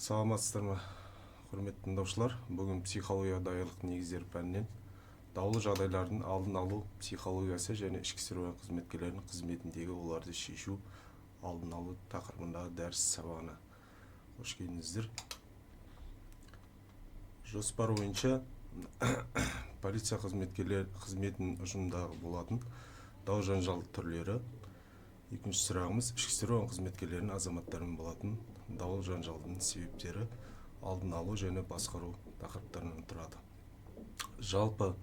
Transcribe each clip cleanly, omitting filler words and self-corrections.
Саламатсыздар ма, құрметті тыңдаушылар? Бүгін психология даярлық негіздері пәнінен даулы жағдайлардың алдын алу психологиясы және ішкі істер қызметкерлерінің қызметіндегі оларды шешу алдын алу тақырыбындағы дәріс сабағына қош келдіңіздер. Жоспар бойынша полиция қызметкерлер қызметінің ұжымдағы болатын дау жанжал түрлері. Екінші сұрағымыз ішкі істер қызметкерлерінің азаматтармен болатын дау жанжалдың себептері, алдын алу және басқару тақырыптарынан тұрады. Жалпы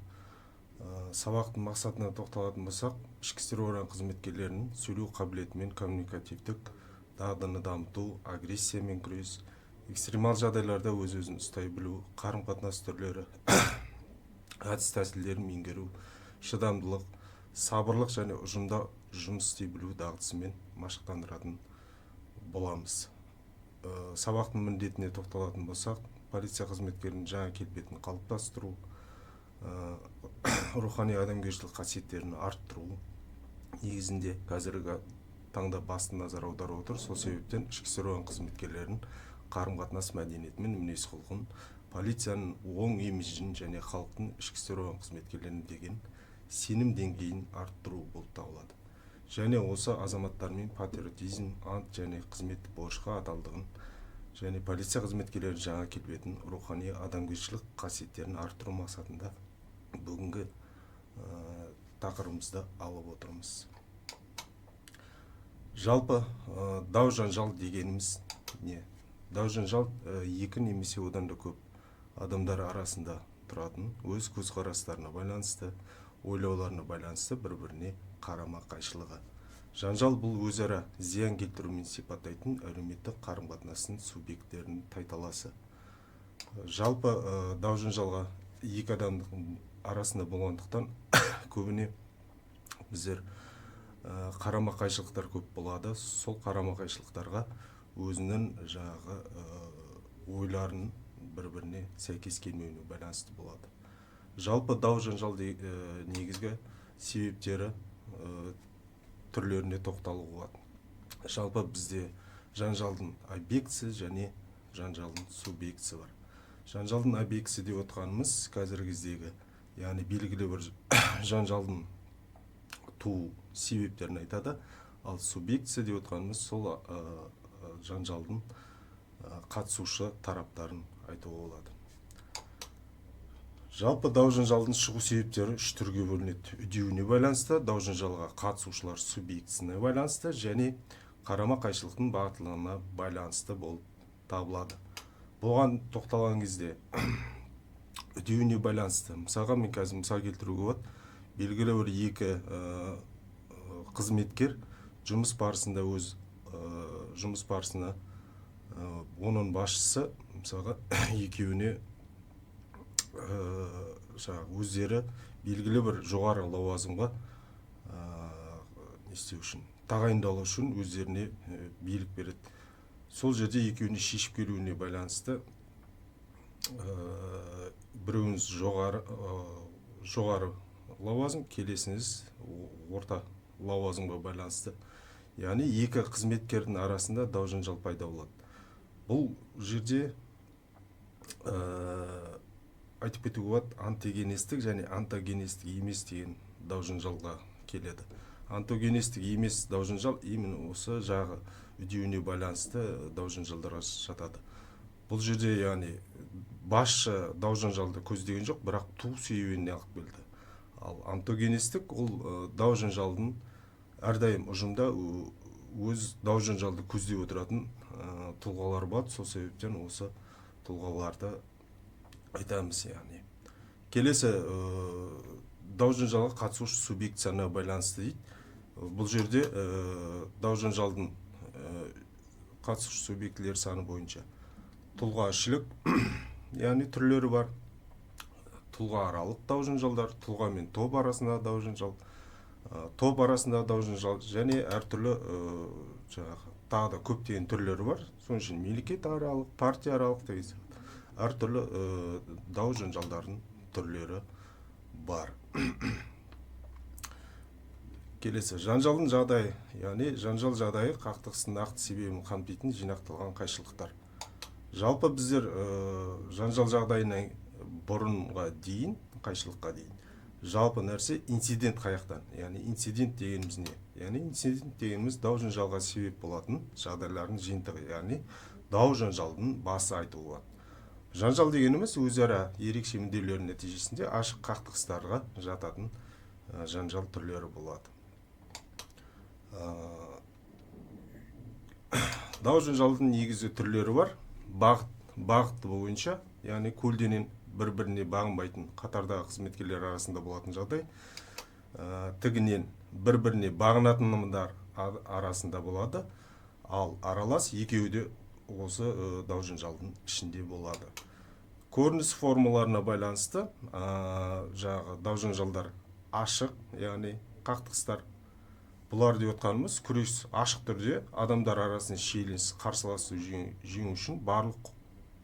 сабақтың мақсатына тоқталатын болсақ, ішкі істер қызметкерлерінің сөйлеу қабілеті мен коммуникативтік дағдыны дамыту, агрессиямен күрес, экстремал жағдайларда өз-өзін ұстай білу, қарым-қатынас түрлері, әдіс-тәсілдерін меңгеру, шыдамдылық, сабырлық және ұжымда жұмыс істей білу дағдысымен машықтандыратын боламыз. Сабақтың міндетіне тоқталатын болсақ, полиция қызметкерінің жаңа келбетін қалыптастыру, рухани адамгершілік қасиеттерін арттыру негізінде қазіргі таңда басты назар аударып отыр. Сол себептен ішкі істер қызметкерлерінің қарым-қатынас мәдениеті мен мінез-құлқын, полицияның оң имиджін және халықтың ішкі істер қызметкерлеріне деген сенім деңгейін арттыру болып табылады. Және осы азаматтармен патриотизм, ант және қызметтік борышқа адалдығын және полиция қызметкерлерінің жаңа келбетін, рухани адамгершілік қасиеттерін арттыру мақсатында бүгінгі тақырыбымызды алып отырмыз. Жалпы дау жанжал дегеніміз не? Дау жанжал екі немесе одан да көп адамдар арасында тұратын, өз көзқарастарына байланысты, ойлауларына байланысты бір-біріне қарама-қайшылығы. Жанжал бұл өзара зиян келтірумен сипаттайтын әлеуметтік қарым-қатынастың субъекттерінің тайталасы. Жалпы дау жанжалға екі адамның арасында болғандықтан көбіне біздер қарама-қайшылықтар көп болады. Сол қарама-қайшылықтарға өзінің жаңағы ойларын бір-біріне сәйкес келмеуіне байланысты болады. Жалпы дау жанжал негізгі себептері түрлеріне тоқталуға болады. Жалпы бізде жанжалдың объектісі және жанжалдың субъектісі бар. Жанжалдың объектісі деп отырғанымыз қазіргі кездегі, яғни белгілі бір жанжалдың туу себептерін айтады, ал субъектісі деп отырғанымыз сол жанжалдың қатысушы тараптарын айтуға болады. Жалпы дау жанжалдың шығу себептері үш түрге бөлінеді. Үдеуіне байланысты, дау жанжалға қатысушылар субъектісіне байланысты және қарама-қайшылықтың бағыттылығына байланысты болып табылады. Бұған тоқталған кезде үдеуіне байланысты, мысалға мен қазір мысал келтіруге болады. Белгілі бір екі қызметкер жұмыс барысында жұмыс барысына оның басшысы мысалға екеуіне өздері белгілі бір жоғары лауазымға тағайындалу үшін өздеріне билік береді. Сол жерде екеуіне шешіп келуіне байланысты біреуіңіз жоғары лауазым, келесіңіз орта лауазымға байланысты. Яғни екі қызметкердің арасында дау жанжал пайда болады. Бұл жерде айтып кетуге болады, антогенестік және антогенестік емес деген дау жанжалға келеді. Антогенестік емес дау жанжал именно осы жағы үдеуіне байланысты дау жанжалдарға жатады. Бұл жерде яғни басшы дау жанжалды көздеген жоқ, бірақ туу себебіне алып келді. Ал антогенестік ол дау жанжалдың әрдайым ұжымда өз дау жанжалды көздеп отыратын тұлғалар болады. Сол себептен осы тұлғаларды айтамыз. Яғни келесі дау жанжалға қатысушы субъектісіне байланысты дейді. Бұл жерде дау жанжалдың қатысушы субъектілер саны бойынша тұлғашілік, яғни түрлері бар. Тұлға аралық дау жанжалдар, тұлға мен топ арасында дау жанжал, топ арасында дау жанжал және әртүрлі тағы да көптеген түрлері бар. Соның үшін мемлекет аралық, партия аралық деген әртүрлі дау жанжалдардың түрлері бар. Келесі, жанжалдың жағдайы, яғни жанжал жағдайы қақтығыстың нақты себебін қамтитын жинақталған қайшылықтар. Жалпы біздер жанжал жағдайынан бұрынға дейін, қайшылыққа дейін, жалпы нәрсе инцидент қаяқтан, яғни инцидент дегеніміз не? Яғни инцидент дегеніміз дау жанжалға себеп болатын жағдайлардың жиынтығы, яғни дау жанжалдың басы айтуға болады. Жанжал дегеніміз өзара ерекше мүдделердің нәтижесінде ашық қақтығыстарға жататын жанжал түрлері болады. Дау жанжалдың негізгі түрлері бар. Бағыты бойынша, яғни көлденең бір-біріне бағынбайтын қатардағы қызметкерлер арасында болатын жағдай, тігінен бір-біріне бағынатын адамдар арасында болады, ал аралас екеуі де осы дау жанжалдың ішінде болады. Көрініс формаларына байланысты дау жанжалдар ашық, яғни қақтығыстар. Бұлар деп отқанымыз күрес ашық түрде адамдар арасында шиеленіс қарсыласу жеңу үшін барлық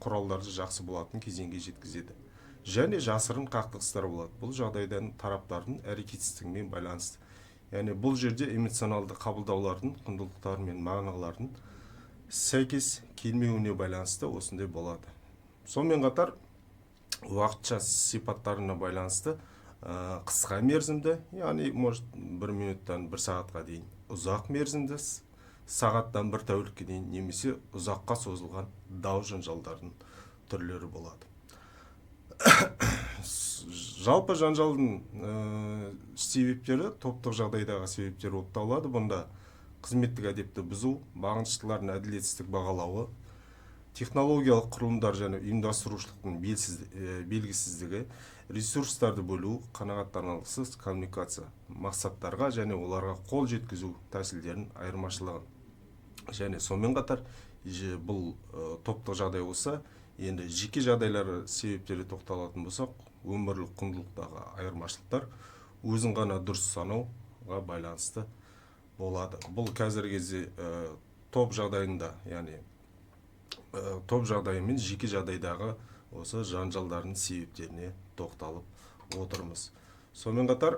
құралдарды жақсы болатын кезеңге жеткізеді. Және жасырын қақтығыстар болады. Бұл жағдайдан тараптардың әрекетсіздігімен байланысты. Яғни бұл жерде эмоционалды қабылдаулардың, құндылықтар мен мағыналардың сәйкес келмеуіне байланысты осындай болады. Сонымен қатар уақытша сипаттарына байланысты қысқа мерзімді, яғни может 1 минуттан 1 сағатқа дейін, ұзақ мерзімді, сағаттан 1 тәулікке дейін, немесе ұзаққа созылған дау жанжалдардың түрлері болады. Жалпы жанжалдың себептері топтық жағдайдағы себептер болып табылады. Бұнда қызметтік әдепті бұзу, бағыныштылардың әділетсіздік бағалауы, технологиялық құрылымдар және ұйымдастырушылықтың белгісіздігі, ресурстарды бөлу, қанағаттанарлықсыз коммуникация, мақсаттарға және оларға қол жеткізу тәсілдерін айырмашылығы. Және сонымен қатар бұл топтық жағдай болса, енді жеке жағдайлары себептері тоқталатын болсақ, өмірлік құндылықтағы айырмашылықтар өзін ғана дұрыс санауға байланысты болады. Бұл қазіргі кезде топ жағдайында, яғни топ жағдайы мен жеке жағдайдағы осы жанжалдардың себептеріне тоқталып отырмыз. Сонымен қатар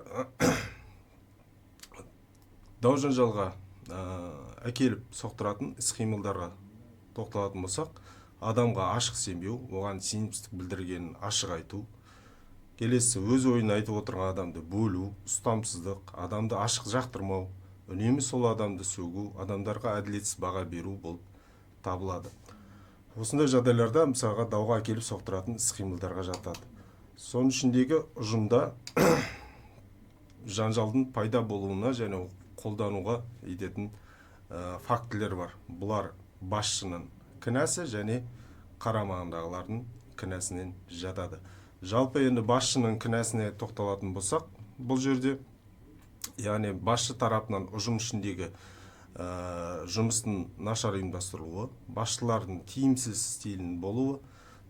дау жанжалға әкеліп соқтыратын іс-қимылдарға тоқталатын болсақ, адамға ашық сенбеу, оған сенімсіздік білдіргенін ашық айту, келесі өз ойын айтып отырған адамды бөлу, ұстамсыздық, адамды ашық жақтырмау, үнемі сол адамды сөгу, адамдарға әділетсіз баға беру болып табылады. Осындай жағдайларда мысалға дауға әкеліп соқтыратын іс-қимылдарға жатады. Соның ішіндегі ұжымда жанжалдың пайда болуына және қолдануға ететін фактілер бар. Бұлар басшының кінәсі және қарамағындағылардың кінәсінен жатады. Жалпы енді басшының кінәсіне тоқталатын болсақ, бұл жерде яғни басшы тарапынан ұжым ішіндегі жұмыстың нашар ұйымдастырылуы, басшылардың тиімсіз стилінің болуы,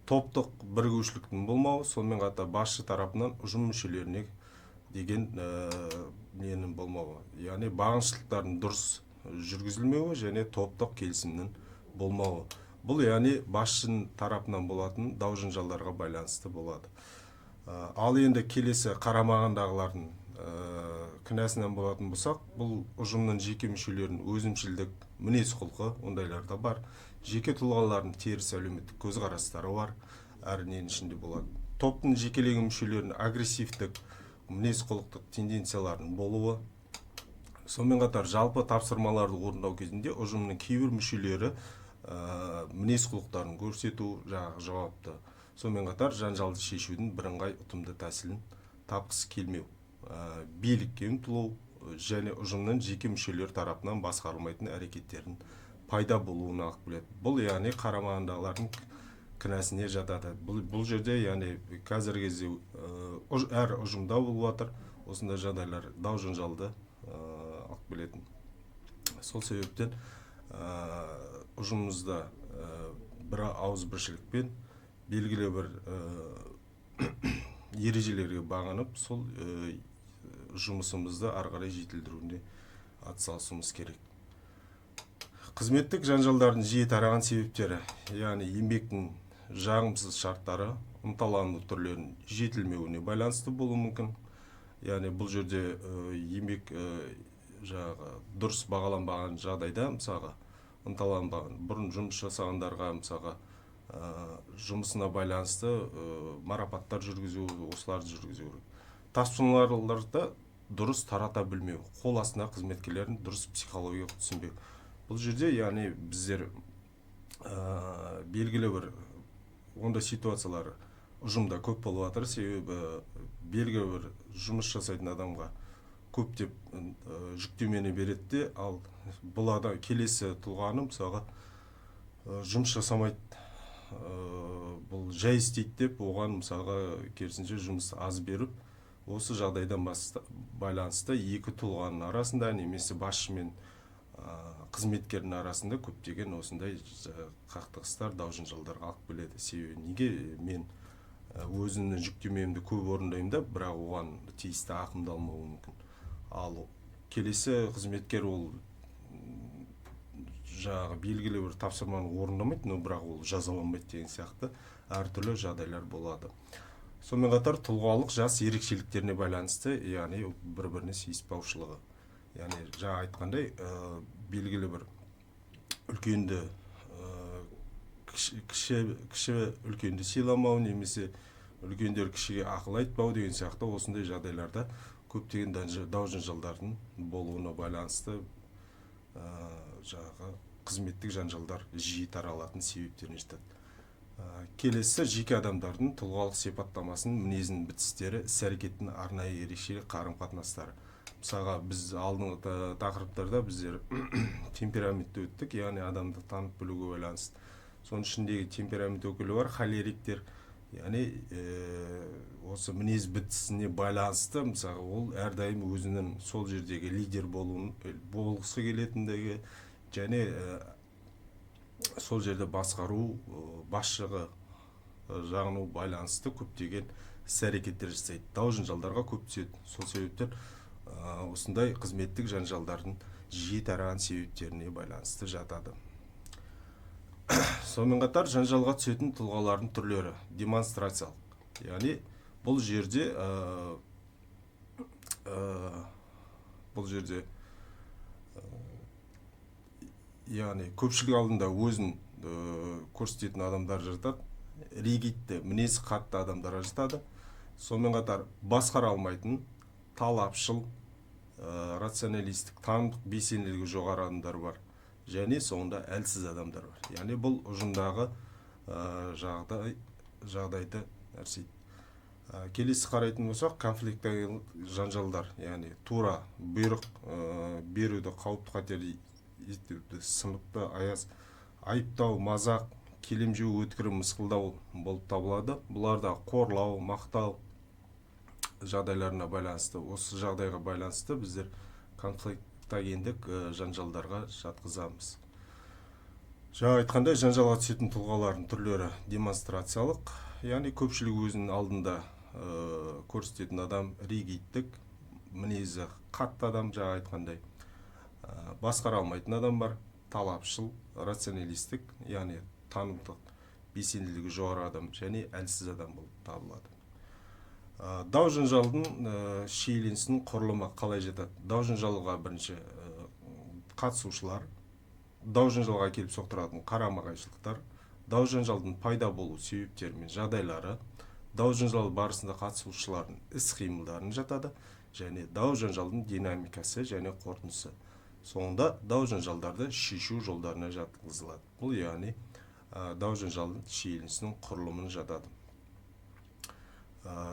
топтық бірігушіліктің болмауы, сонымен қатар басшы тарапынан ұжым мүшелеріне деген ненің болмауы, яғни бағыныштылықтардың дұрыс жүргізілмеуі және топтық келісімнің болмауы. Бұл яғни басшының тарапынан болатын дау жанжалдарға байланысты болады. Ал енді келесі қарамағындағылардың кінәсінен болатын болсақ, бұл ұжымның жеке мүшелерінің өзімшілдік, мінез құлқы, ондайлар да бар. Жеке тұлғалардың теріс әлеуметтік көзқарастары бар, әрінен ішінде болады. Топтың жекелеген мүшелерінің агрессивтік, мінез құлықтық тенденциялардың болуы. Сонымен қатар жалпы тапсырмаларды орындау кезінде ұжымның кейбір мүшелері мінез құлықтарын көрсету, жауапты. Сонымен қатар жанжалды шешудің бірыңғай ұтымды тәсілін тапқысы келмеу, билікке ұмтылу және ұжымның жеке мүшелері тарапынан басқарылмайтын әрекеттердің пайда болуына алып келеді. Бұл яғни қарамағындағылардың кінәсіне жатады. Бұл жерде яғни қазіргі кезде әр ұжымда болып жатыр осындай жағдайлар дау жанжалды алып келетін. Сол себептен ұжымымызда бір ауызбіршілікпен белгілі бір ережелерге бағынып, сол жұмысымызды ары қарай жетілдіруіне атсалысуымыз керек. Қызметтік жанжалдардың жиі тараған себептері, яғни еңбектің жағымсыз шарттары, ынталану түрлерінің жетілмеуіне байланысты болуы мүмкін. Яғни бұл жерде еңбек дұрыс бағаланбаған жағдайда, мысалға ынталанбаған, бұрын жұмыс жасағандарға мысалға жұмысына байланысты марапаттар жүргізу, осыларды жүргізу керек. Тапсырмаларды дұрыс тарата білмеу, қол астына қызметкерлерін дұрыс психологиялық түсінбеу. Бұл жерде яғни біздер белгілі бір ондай ситуациялар ұжымда көп болып жатыр, себебі белгілі бір жұмыс жасайтын адамға көптеп жүктемені береді де, ал бұл адам келесі тұлғаны мысалға жұмыс жасамайды, бұл жай істейді деп оған мысалға керісінше жұмыс аз беріп, осы жағдайдан байланысты екі тұлғаның арасында немесе басшы мен қызметкердің арасында көптеген осындай қақтығыстар, дау-жанжалдарға алып келеді. Себебі неге мен өзімнің жүктемемді көп орындаймын да, бірақ оған тиісті ақымды алмауы мүмкін. Ал келесі қызметкер ол жаңағы белгілі бір тапсырманы орындамайды, но бірақ ол жазаланбайды деген сияқты әртүрлі жағдайлар болады. Сонымен қатар тұлғалық жас ерекшеліктеріне байланысты, яғни бір-біріне сүйіспеушілігі. Яғни жаңа айтқандай, белгілі бір үлкенді кіші үлкенді сыйламау, немесе үлкендер кішіге ақыл айтпау деген сияқты осындай жағдайларда көптеген дау-жанжалдардың болуына байланысты жаңағы қызметтік жанжалдар жиі таралатын себептеріне жатады. Келесі жеке адамдардың тұлғалық сипаттамасын, мінезінің бітістері, іс-әрекеттің арнайы ерекшелік, қарым-қатынастары. Мысалға біз алдыңғы тақырыптарда біздер темпераментті өттік, яғни адамды танып білуге байланысты. Соның ішіндегі темперамент өкілі бар, холериктер, яғни осы мінез бітісіне байланысты, мысалға ол әрдайым өзінің сол жердегі лидер болғысы келетіндігі, және сол жерде басқару, басшығы жағыну байланысты көптеген іс-әрекеттер жасайды. Дау-жанжалдарға көп түседі. Сол себептер осындай қызметтік жанжалдардың жиі тараған себептеріне байланысты жатады. Сонымен қатар жанжалға түсетін тұлғалардың түрлері демонстрациялық. Яғни бұл жерде яғни көпшілік алдында өзін көрсететін адамдар жатады, ригидті, мінезі қатты адамдар жатады. Сонымен қатар басқара алмайтын, талапшыл, рационалистік, танымдық белсенділігі жоғары адамдар бар. Және соңында әлсіз адамдар бар. Яғни бұл ұжымдағы жағдайды нәрсейді. Келесі қарайтын болсақ, конфликттегі жанжалдар, яғни тура бұйрық беруді қауіпті қатер етуді, сыныпты аяз, айыптау, мазақ, келемжеу, өткір, мысқылдау болып табылады. Бұларда қорлау, мақтау жағдайларына байланысты, осы жағдайға байланысты біздер конфликтогендік жанжалдарға жатқызамыз. Жаңа айтқандай, жанжалға түсетін тұлғалардың түрлері демонстрациялық, яғни көпшілік өзінің алдында көрсететін адам, ригидтік, мінезі қатты адам, жаңа айтқандай, басқара алмайтын адам бар, талапшыл, рационалистік, яғни танымдық белсенділігі жоғары адам, және әлсіз адам болып табылады. Дау-жанжалдың шиеленісінің құрылымы қалай жатады? Дау-жанжалға бірінші қатысушылар, дау-жанжалға келіп соқтыратын қарама-қайшылықтар, дау-жанжалдың пайда болу себептері мен жағдайлары, дау-жанжал барысында қатысушылардың іс-қимылдарын жатады, және дау-жанжалдың динамикасы және қорытындысы. Соңында дау-жанжалдарды шешу жолдарына жатқызылады. Бұл яғни дау-жанжалдың шиеленісінің құрылымын жатады.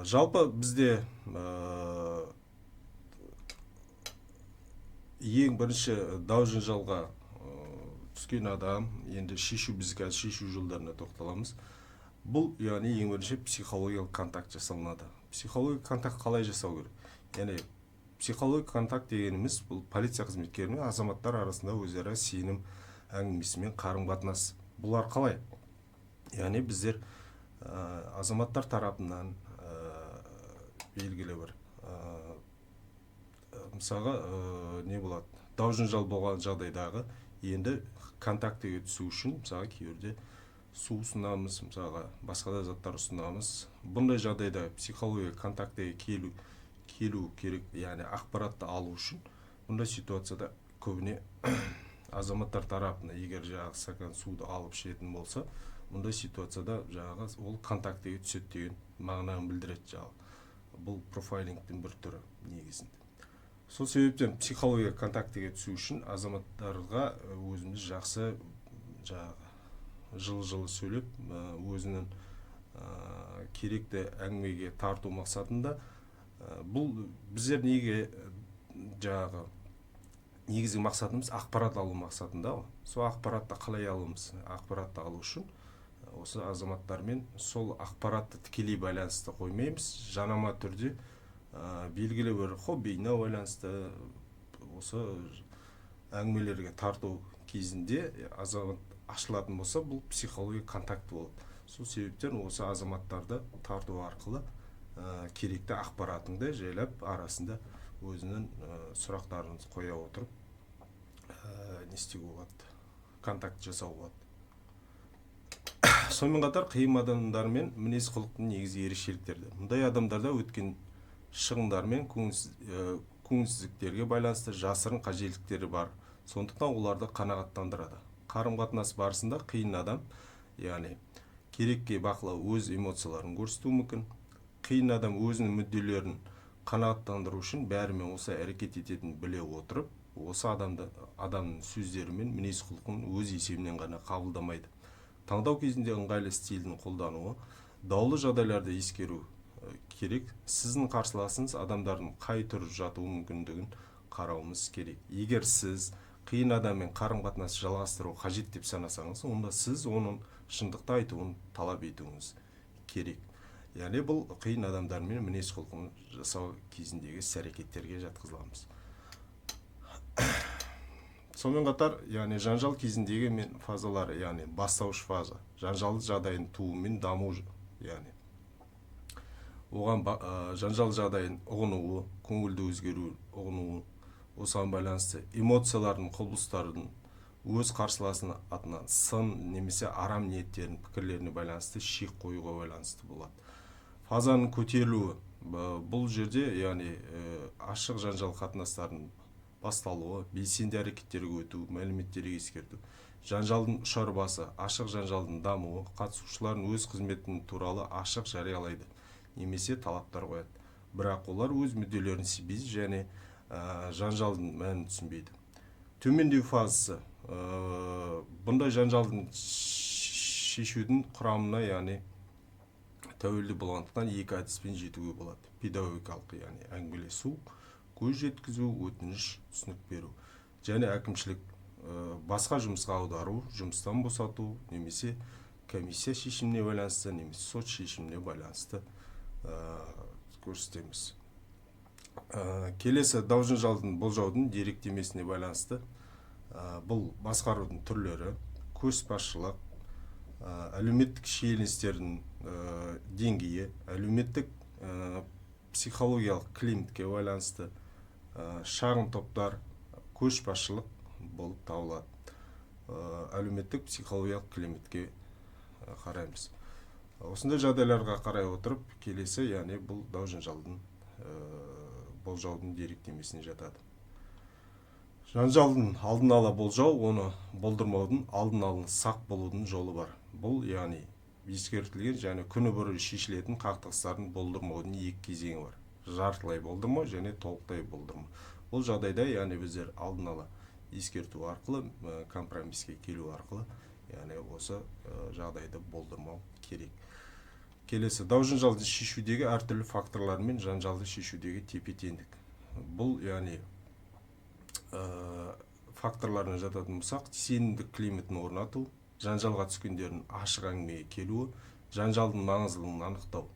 Жалпы бізде ең бірінші дау-жанжалға түскен адам, енді біз қазір шешу жолдарына тоқталамыз. Бұл яғни ең бірінші психологиялық контакт жасалынады. Психологиялық контакт қалай жасау керек? Яғни психологиялық контакт дегеніміз бұл полиция қызметкері мен азаматтар арасында өзара сенім әңгімесімен қарым-қатынас. Бұлар қалай? Яғни біздер азаматтар тарапынан белгілі бір мысалға не болады? Дау-жанжал болған жағдайдағы енді контактіге түсу үшін мысалға кейбірде су ұсынамыз, мысалға басқа да заттар ұсынамыз. Бұндай жағдайда психология контактіге келу керек, яғни ақпаратты алу үшін. Бұндай ситуацияда көбіне азаматтар тарапына егер жаңағы стакан суды алып ішетін болса, мұндай ситуацияда жаңағы ол контактіге түседі деген мағынаны білдіреді. Жаңағы бұл профайлингтің бір түрі негізінде. Сол себептен психология контактіге түсу үшін азаматтарға өзіміз жақсы жаңағы жылы сөйлеп, өзінің керекті әңгімеге тарту мақсатында, бұл біздер неге жаңағы негізгі мақсатымыз ақпарат алу мақсатында. Сол ақпаратты қалай алуымыз? Ақпаратты алу үшін осы азаматтармен сол ақпаратты тікелей байланысты қоймаймыз, жанама түрде белгілі бір хоббиіне байланысты осы әңгімелерге тарту кезінде азамат ашылатын болса, бұл психология контакты болады. Сол себептен осы азаматтарды тарту арқылы керекті ақпаратыңды жайлап арасында өзінің сұрақтарын қоя отырып не істеуге болады, контакт жасауға болады. Сонымен қатар қиын адамдармен мінез құлықтың негізгі ерекшеліктері. Мұндай адамдарда өткен шығындар мен көңілсіздіктерге байланысты жасырын қажеттіліктері бар. Сондықтан оларды қанағаттандырады. Қарым-қатынас барысында қиын адам, яғни керекке бақылау, өз эмоцияларын көрсетуі мүмкін. Қиын адам өзінің мүдделерін қанағаттандыру үшін бәрімен осы әрекет ететінін біле отырып, осы адамның сөздері мен мінез құлқын өз есебінен ғана қабылдамайды. Таңдау кезінде ыңғайлы стилдің қолдануы, даулы жағдайларды ескеру керек. Сіздің қарсыласыңыз адамдардың қай түрі жатуы мүмкіндігін қарауымыз керек. Егер сіз қиын адаммен қарым-қатынас жалғастыру қажет деп санасаңыз, онда сіз оның шындықты айтуын талап етуіңіз керек. Яғни бұл қиын адамдармен мінез құлқын жасау кезіндегі іс-әрекеттерге жатқызыламыз. Сонымен қатар, яғни жанжал кезіндегі мен фазалары, яғни бастауыш фаза, жанжал жағдайын туу мен даму, яғни оған жанжал жағдайын ұғынуы, көңілді өзгеру ұғынуы, осыған байланысты эмоциялардың құбылыстарын өз қарсыласының атынан сын немесе арам ниеттерін пікірлеріне байланысты шек қоюға байланысты болады. Фазаның көтерілуі, бұл жерде, яғни ашық жанжал қатынастарын басталуы, белсенді әрекеттерге өту, мәліметтерге ескерту. Жанжалдың ұшар басы, ашық жанжалдың дамуы, қатысушылардың өз қызметінің туралы ашық жариялайды, немесе талаптар қояды. Бірақ олар өз мүдделерін сезбейді және жанжалдың мәнін түсінбейді. Төмендеу фазасы, бұндай жанжалдың шешудің құрамына, яғни тәуелді болғандықтан екі әдіспен жетуге болады. Педагогикалық, яғни әңгімелесу, көз жеткізу, өтініш, түсінік беру, және әкімшілік басқа жұмысқа аудару, жұмыстан босату, немесе комиссия шешіміне байланысты, немесе сот шешіміне байланысты көрсетеміз. Келесі дау жанжалдың болжаудың деректемесіне байланысты. Бұл басқарудың түрлері, көшбасшылық, әлеуметтік шиеленістердің деңгейі, әлеуметтік психологиялық климатке байланысты шағын топтар, көшбасшылық болып табылады. Әлеуметтік психологиялық климатке қараймыз. Осындай жағдайларға қарай отырып, келесі, яғни бұл дау жанжалдың болжаудың деректемесіне жатады. Жанжалдың алдын ала болжау, оны болдырмаудың алдын ала сақ болудың жолы бар. Бұл, яғни ескертілген және күні бұрын шешілетін қақтығыстардың болдырмаудың екі кезеңі бар. Жартылай болдырмау және толықтай болдырмау. Бұл жағдайда, яғни біздер алдын ала ескерту арқылы, компромиске келу арқылы, яғни осы жағдайды болдырмау керек. Келесі, дау жанжалды шешудегі әртүрлі факторлар мен жанжалды шешудегі тепе-теңдік. Бұл, яғни факторларына жататын болсақ, сенімдік климатын орнату, жанжалға түскендердің ашық әңгімеге келуі, жанжалдың маңыздылығын анықтау.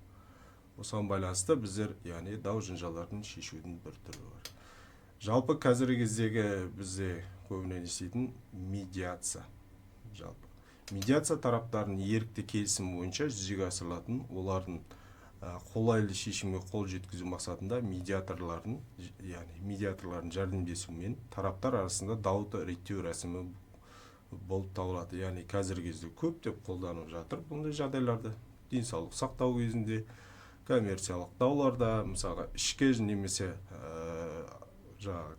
Осыған байланысты біздер, яғни дау жанжалдардың шешудің бір түрі бар. Жалпы қазіргі кездегі бізде көбіне естейтін медиация. Медиация тараптардың ерікті келісім бойынша жүзеге асырылатын, олардың қолайлы шешімге қол жеткізу мақсатында медиаторлардың жәрдемдесуімен тараптар арасында дауды реттеу рәсімі болып табылады. Яғни қазіргі кезде көптеп қолданып жатыр бұндай жағдайларды. Денсаулық сақтау кезінде, коммерциялық дауларда, мысалға ішкі немесе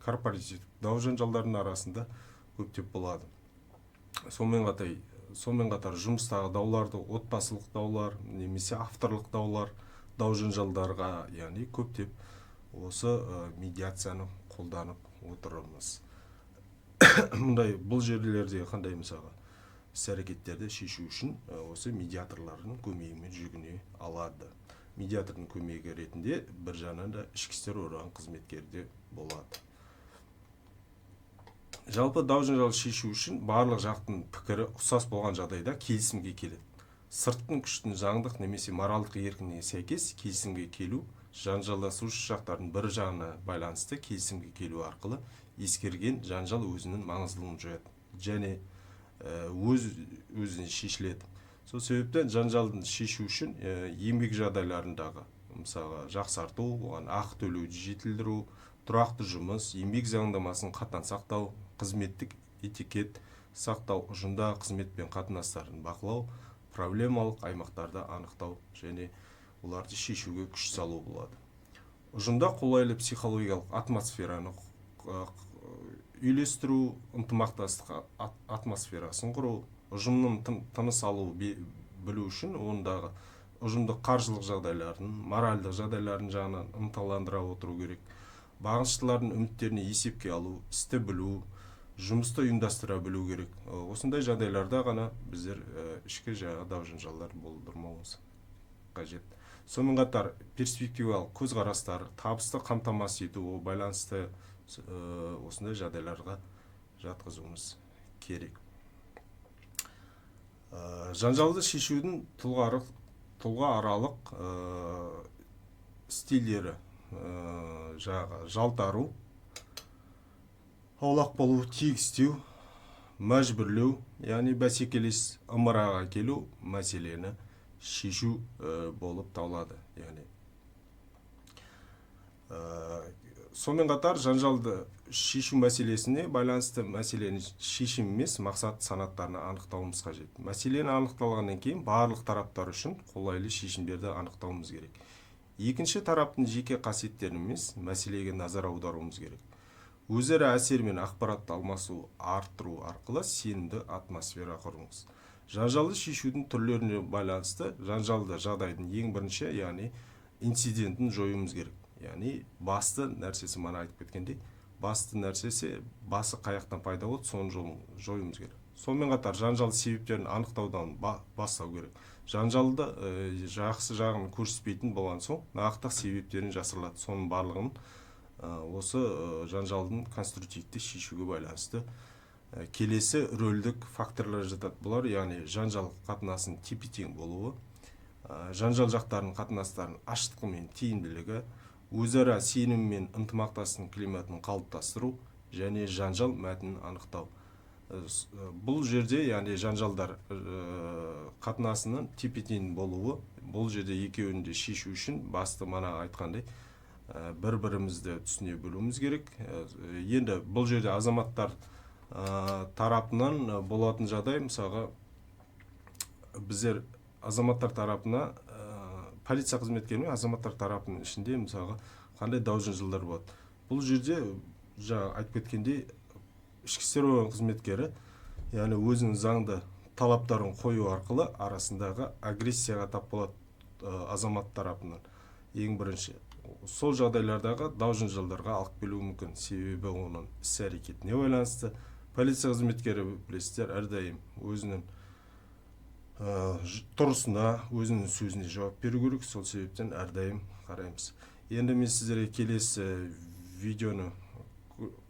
корпоративтік дау жанжалдардың арасында көптеп болады. Сонымен қатар сонымен қатар жұмыстағы дауларды, отбасылық даулар немесе авторлық даулар, дау жанжалдарға яғни көптеп осы медиацияны қолданып отырмыз. Мұндай бұл жерлерде қандай мысалға іс-әрекеттерді шешу үшін осы медиаторлардың көмегімен жүгіне алады. Медиатордың көмегі ретінде бір жағынан да ішкі істер органы қызметкері де болады. Жалпы дау жанжалды шешу үшін барлық жақтың пікірі ұқсас болған жағдайда келісімге келеді. Сырттың күштің заңдық немесе моральдық еркіне сәйкес келісімге келу жанжалдасушы жақтардың бір жағына байланысты келісімге келу арқылы ескерген жанжал өзінің маңыздылығын жояды және өзіне шешіледі. Сол себептен жанжалды шешу үшін еңбек жағдайларындағы мысалы жақсарту, оған ақы төлеуді жетілдіру, тұрақты жұмыс, еңбек заңнамасын қатаң сақтау, қызметтік этикет сақтау, ұжымда қызметпен қатынастарын бақылау, проблемалық аймақтарды анықтау және оларды шешуге күш салу болады. Ұжымда қолайлы психологиялық атмосфераны үйлестіру, ынтымақтастық атмосферасын құру, ұжымның тыныс алу білу үшін ондағы ұжымдық қаржылық жағдайларын, моральдық жағдайларын жағынан ынталандыра отыру керек. Бағыныштылардың үміттеріне есепке алу, істі білу, жұмысты ұйымдастыра білу керек. Осындай жағдайларда ғана біздер ішкі дау жанжалдар болдырмауымыз қажет. Сонымен қатар перспективалық көзқарастар, табысты қамтамасыз ету байланысты осындай жағдайларға жатқызуымыз керек. Жанжалды шешудің тұлғааралық стильдері жалтару, аулақ болу, тегістеу, мәжбүрлеу, яғни бәсекелес ымыраға келу мәселені шешу болып табылады. Сонымен қатар жанжалды шешу мәселесіне байланысты мәселені шешім емес мақсат санаттарына анықтауымыз қажет. Мәселені анықталғаннан кейін барлық тараптар үшін қолайлы шешімдерді анықтауымыз керек. Екінші тараптың жеке қасиеттерін емес мәселеге назар аударуымыз керек. Өзара әсер мен ақпаратты алмасу арттыру арқылы сенімді атмосфера құрыңыз. Жанжалды шешудің түрлеріне байланысты жанжалды жағдайдың ең бірінші, яғни инцидентін жоюымыз керек. Яғни басты нәрсесі, мана айтып кеткендей, басты нәрсесі басы қаяқтан пайда болды, соны жоюымыз керек. Сонымен қатар жанжал себептерін анықтаудан бастау керек. Жанжалды жақсы жағын көрсетпейтін болған соң нақты себептерін жасырылады. Соның барлығын осы жанжалдың конструктивті шешуге байланысты келесі рөлдік факторлар жатады. Бұлар яғни жанжал қатынасының тепе-тең болуы, жанжал жақтарының қатынастарының ашықтығы мен тиімділігі, өзара сенім мен ынтымақтастың климатын қалыптастыру және жанжал мәтінін анықтау. Бұл жерде яғни жанжалдар қатынасының тепе-тең болуы, бұл жерде екеуін де шешу үшін басты мана айтқандай бір-бірімізді түсіне білуіміз керек. Енді бұл жерде азаматтар тарапынан болатын жағдай, мысалға біздер азаматтар тарапына полиция қызметкерімен азаматтар тарапының ішінде мысалға қандай дау жанжалдар болады. Бұл жерде жаңа айтып кеткендей ішкі істер органы қызметкері яғни өзінің заңды талаптарын қою арқылы арасындағы агрессияға тап болады азамат тарапынан. Ең бірінші сол жағдайлардағы дау жанжалдарға алып келуі мүмкін. Себебі оның іс-әрекетіне байланысты полиция қызметкері білесіздер әрдайым өзінің тұрысына, өзінің сөзіне жауап беру керек. Сол себептен әрдайым қараймыз. Енді мен сіздерге келесі видеоны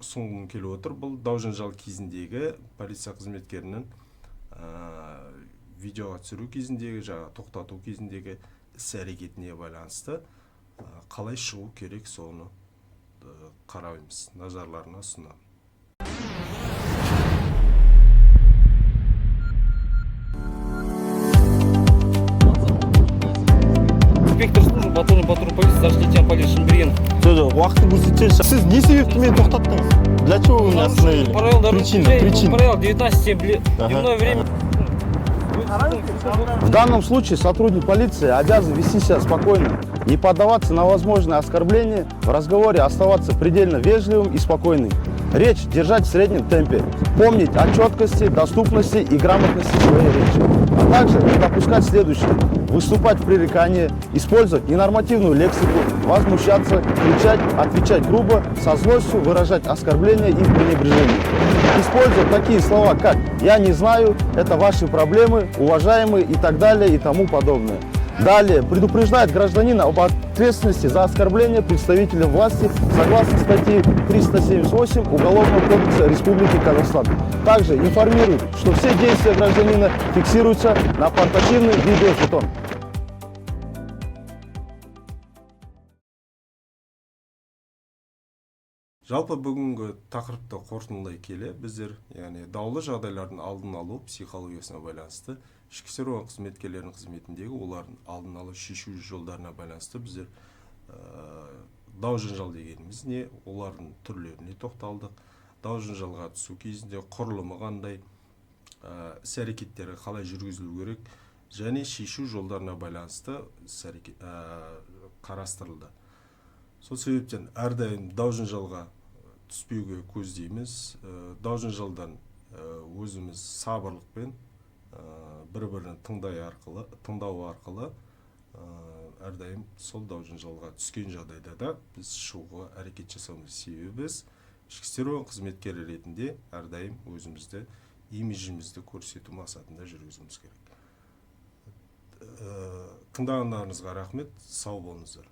ұсынғым келіп отыр. Бұл дау жанжал кезіндегі полиция қызметкерінің видеоға түсіру кезіндегі, тоқтату кезіндегі іс-әрекетіне байланысты қалай шығу керек, соны қараймыз. Назарларына ұсынамын. Инспектор службы патрульной полиции, старший лейтенант полиции Шамберген. Уақытты көрсетсеңізші. Сіз не себепті мені тоқтаттыңыз? Для чего вы меня остановили? Причина. Правило 19 дневное время. В данном случае сотрудник полиции обязан вести себя спокойно, не поддаваться на возможные оскорбления, в разговоре оставаться предельно вежливым и спокойным. Речь держать в среднем темпе. Помнить о четкости, доступности и грамотности своей речи. А также не допускать следующее. Выступать в пререкании, использовать ненормативную лексику, возмущаться, кричать, отвечать грубо, со злостью выражать оскорбления и пренебрежение. Использовать такие слова, как «я не знаю», «это ваши проблемы», «уважаемые» и так далее и тому подобное. Далее, предупреждает гражданина об ответственности за оскорбление представителя власти согласно статьи 378 Уголовного кодекса Республики Казахстан. Также информирует, что все действия гражданина фиксируются на портативный видеожетон. Жалпы бүгінгі тақырыпты қорытындылай келе, біздер яғни даулы жағдайлардың алдын алу психологиясына байланысты ішкі істер қызметкерлерінің қызметіндегі олардың алдын алу шешу жолдарына байланысты біздер дау жанжал дегеніміз не, олардың түрлеріне тоқталдық. Дау жанжалға түсу кезінде құрылымы қандай, іс-әрекеттері қалай жүргізілу керек және шешу жолдарына байланысты қарастырылды. Сол себептен әрдайым дау жанжалға түспеуге көздейміз. Дау жанжалдан өзіміз сабырлықпен бір-бірін тыңдау арқылы әрдайым сол дау жанжалға түскен жағдайда да біз шығуға әрекет жасауымыз себебі біз ішкі істер қызметкері ретінде әрдайым өзімізді имиджімізді көрсету мақсатында жүргізуіміз керек. Тыңдағандарыңызға рахмет, сау болыңыздар.